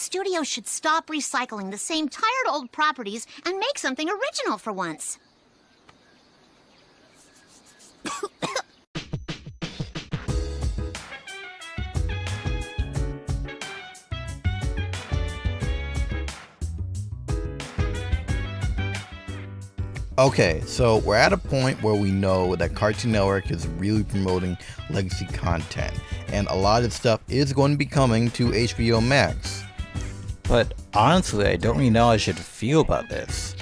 studios should stop recycling the same tired old properties and make something original for once. Okay, so we're at a point where we know that Cartoon Network is really promoting legacy content, and a lot of stuff is going to be coming to HBO Max. But honestly, I don't really know how I should feel about this.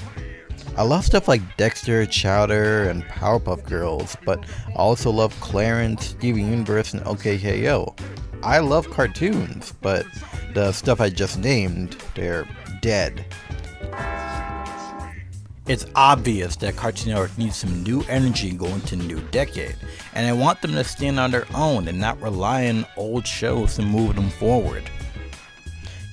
I love stuff like Dexter, Chowder, and Powerpuff Girls, but I also love Clarence, Steven Universe, and OKKO. I love cartoons, but the stuff I just named, they're dead. It's obvious that Cartoon Network needs some new energy going into the new decade, and I want them to stand on their own and not rely on old shows to move them forward.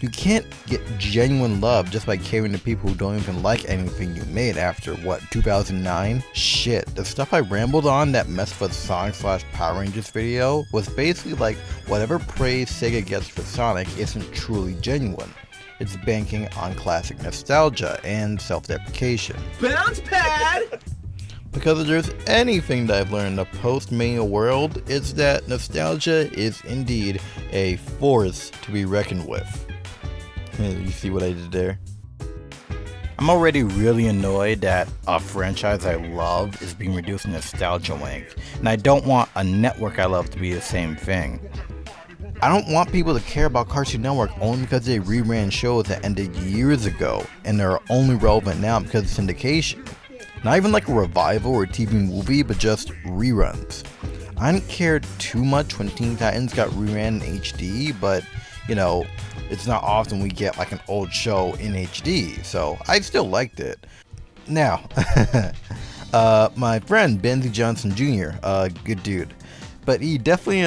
You can't get genuine love just by catering to people who don't even like anything you made after, 2009? Shit, the stuff I rambled on that messed with Sonic/Power Rangers video was basically like whatever praise Sega gets for Sonic isn't truly genuine. It's banking on classic nostalgia and self-deprecation. Bounce pad! Because if there's anything that I've learned in the post-Mania world, it's that nostalgia is indeed a force to be reckoned with. You see what I did there? I'm already really annoyed that a franchise I love is being reduced to nostalgia wank, and I don't want a network I love to be the same thing. I don't want people to care about Cartoon Network only because they reran shows that ended years ago and they're only relevant now because of syndication. Not even like a revival or a TV movie, but just reruns. I didn't care too much when Teen Titans got reran in HD, but you know, it's not often we get like an old show in HD, so I still liked it. Now, my friend Benzie Johnson Jr., good dude, but he definitely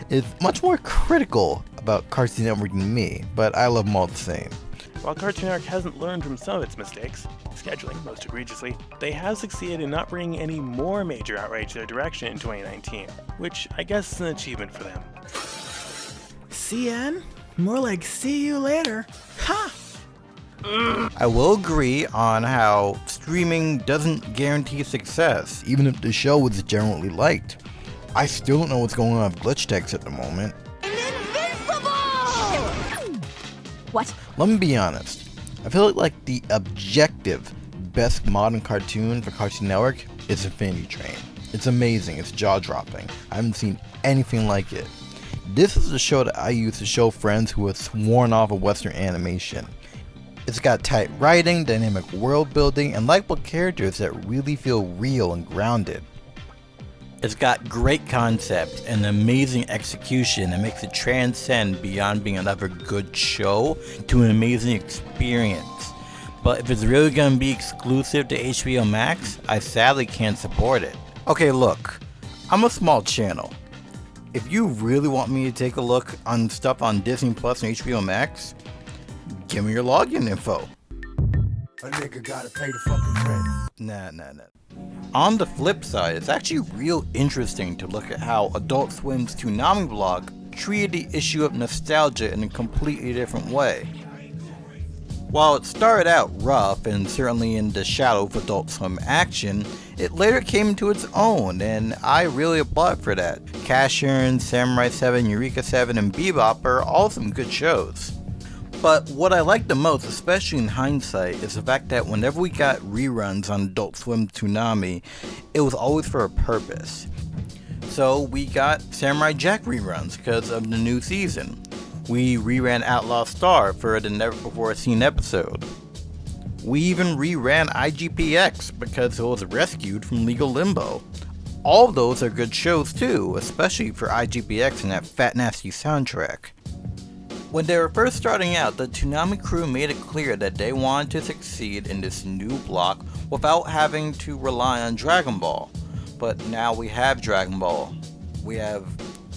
is much more critical about Cartoon Network than me, but I love them all the same. While Cartoon Network hasn't learned from some of its mistakes, scheduling most egregiously, they have succeeded in not bringing any more major outrage their direction in 2019, which I guess is an achievement for them. CN? More like see you later. Ha! I will agree on how streaming doesn't guarantee success. Even if the show was generally liked. I still don't know what's going on with glitch text at the moment. Invincible! What? Let me be honest. I feel like the objective best modern cartoon for Cartoon Network is Infinity Train. It's amazing, it's jaw-dropping. I haven't seen anything like it. This is the show that I use to show friends who have sworn off of Western animation. It's got tight writing, dynamic world building, and likable characters that really feel real and grounded. It's got great concept and amazing execution that makes it transcend beyond being another good show to an amazing experience. But if it's really going to be exclusive to HBO Max, I sadly can't support it. Okay, look, I'm a small channel. If you really want me to take a look on stuff on Disney Plus and HBO Max, give me your login info. A nigga gotta pay the fucking rent. Nah. On the flip side, it's actually real interesting to look at how Adult Swim's Toonami blog treated the issue of nostalgia in a completely different way. While it started out rough and certainly in the shadow of Adult Swim action, it later came to its own, and I really applaud for that. Casshern, Samurai 7, Eureka 7, and Bebop are all some good shows. But what I like the most, especially in hindsight, is the fact that whenever we got reruns on Adult Swim Toonami, it was always for a purpose. So we got Samurai Jack reruns because of the new season. We reran Outlaw Star for the never before seen episode. We even reran IGPX because it was rescued from legal limbo. All of those are good shows too, especially for IGPX and that fat nasty soundtrack. When they were first starting out, the Toonami crew made it clear that they wanted to succeed in this new block without having to rely on Dragon Ball. But now we have Dragon Ball. We have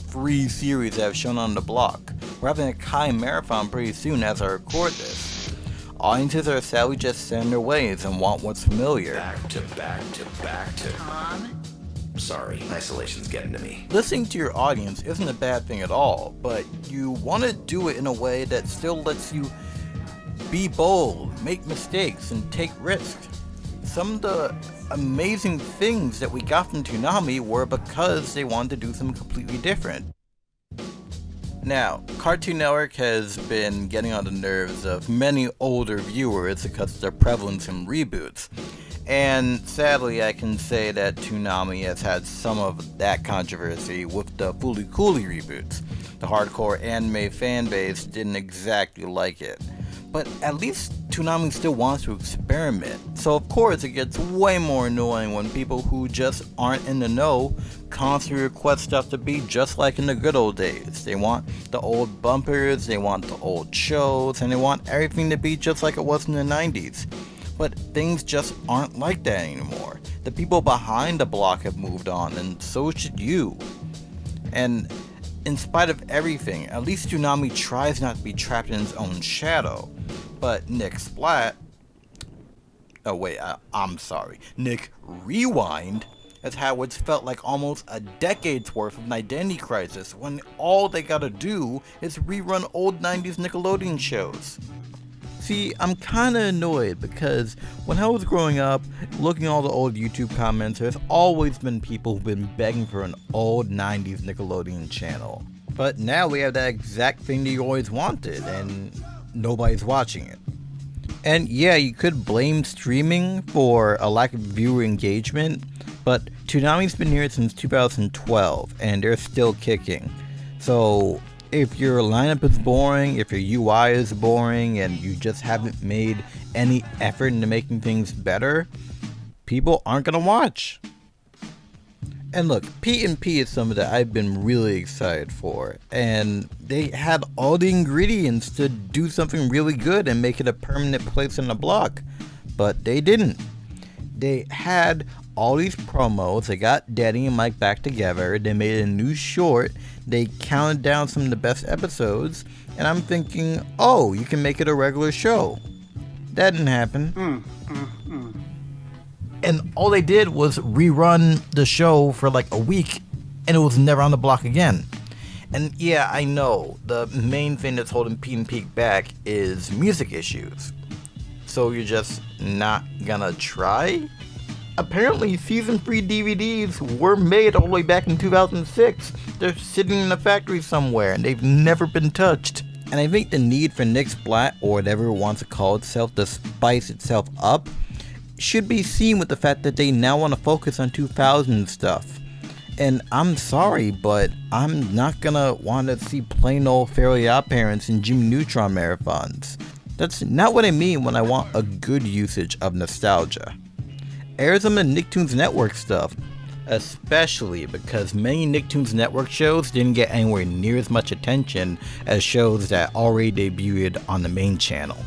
3 series that have shown on the block. We're having a Kai marathon pretty soon as I record this. Audiences are sadly just set in their ways and want what's familiar. Back to. Tom, Sorry, isolation's getting to me. Listening to your audience isn't a bad thing at all, but you want to do it in a way that still lets you be bold, make mistakes, and take risks. Some of the amazing things that we got from Toonami were because they wanted to do something completely different. Now, Cartoon Network has been getting on the nerves of many older viewers because of their prevalence in reboots. And sadly, I can say that Toonami has had some of that controversy with the Fooly Cooly reboots. The hardcore anime fan base didn't exactly like it. But at least Toonami still wants to experiment. So of course it gets way more annoying when people who just aren't in the know constantly request stuff to be just like in the good old days. They want the old bumpers, they want the old shows, and they want everything to be just like it was in the 90s. But things just aren't like that anymore. The people behind the block have moved on, and so should you. And in spite of everything, at least Toonami tries not to be trapped in its own shadow. But Nick Splat... Nick Rewind has had what's felt like almost a decade's worth of an identity crisis when all they gotta do is rerun old 90s Nickelodeon shows. See, I'm kinda annoyed because when I was growing up, looking at all the old YouTube comments, there's always been people who've been begging for an old 90s Nickelodeon channel. But now we have that exact thing that you always wanted, and nobody's watching it. And yeah, you could blame streaming for a lack of viewer engagement, but Toonami's been here since 2012, and they're still kicking. So if your lineup is boring, if your UI is boring, and you just haven't made any effort into making things better, people aren't gonna watch. And look, P&P is something that I've been really excited for, and they had all the ingredients to do something really good and make it a permanent place on the block, but they didn't. They had all these promos, they got Daddy and Mike back together, they made a new short, they counted down some of the best episodes, and I'm thinking, oh, you can make it a regular show. That didn't happen. And all they did was rerun the show for like a week, and it was never on the block again. And yeah, I know, the main thing that's holding P&P back is music issues. So you're just not gonna try? Apparently season 3 DVDs were made all the way back in 2006. They're sitting in a factory somewhere and they've never been touched. And I think the need for Nick Splat, or whatever it wants to call itself, to spice itself up, should be seen with the fact that they now want to focus on 2000 stuff. And I'm sorry, but I'm not gonna want to see plain old Fairly Odd Parents and Jimmy Neutron marathons. That's not what I mean when I want a good usage of nostalgia. Air some of Nicktoons Network stuff, especially because many Nicktoons Network shows didn't get anywhere near as much attention as shows that already debuted on the main channel.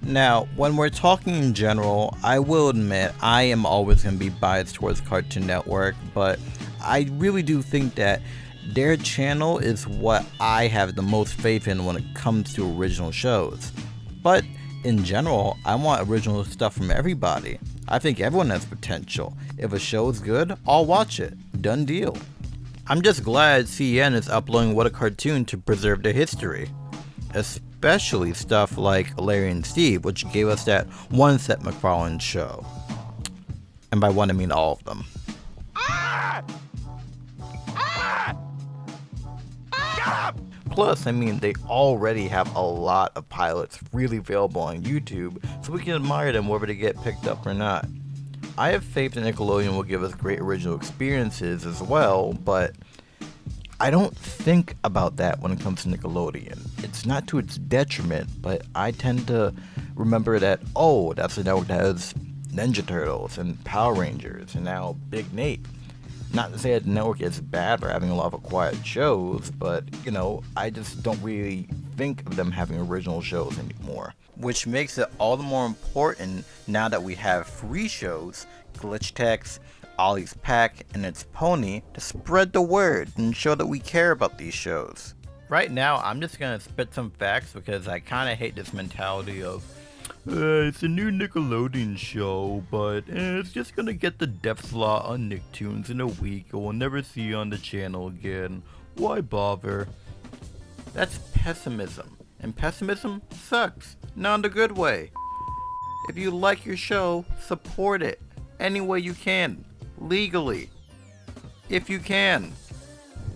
Now, when we're talking in general, I will admit I am always going to be biased towards Cartoon Network, but I really do think that their channel is what I have the most faith in when it comes to original shows. But in general, I want original stuff from everybody. I think everyone has potential. If a show is good, I'll watch it. Done deal. I'm just glad CN is uploading What a Cartoon to preserve their history. Especially stuff like Larry and Steve, which gave us that one Seth MacFarlane show. And by one I mean all of them. Plus, I mean, they already have a lot of pilots freely available on YouTube, so we can admire them whether they get picked up or not. I have faith that Nickelodeon will give us great original experiences as well, but I don't think about that when it comes to Nickelodeon. It's not to its detriment, but I tend to remember that, oh, that's the network that has Ninja Turtles and Power Rangers and now Big Nate. Not to say that the network is bad for having a lot of acquired shows, but, you know, I just don't really think of them having original shows anymore. Which makes it all the more important now that we have free shows, Glitch Tex, Ollie's Pack, and It's Pony, to spread the word and show that we care about these shows. Right now, I'm just gonna spit some facts because I kinda hate this mentality of, It's a new Nickelodeon show, but it's just gonna get the death slot on Nicktoons in a week and we'll never see you on the channel again. Why bother? That's pessimism. And pessimism sucks. Not in the good way. If you like your show, support it any way you can. Legally. If you can.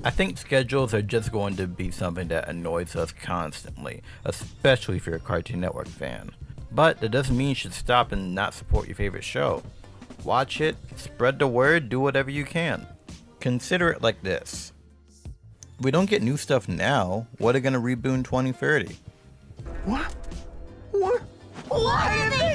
I think schedules are just going to be something that annoys us constantly, especially if you're a Cartoon Network fan. But that doesn't mean you should stop and not support your favorite show. Watch it, spread the word, do whatever you can. Consider it like this. If we don't get new stuff now, what are gonna reboot in 2030? What are they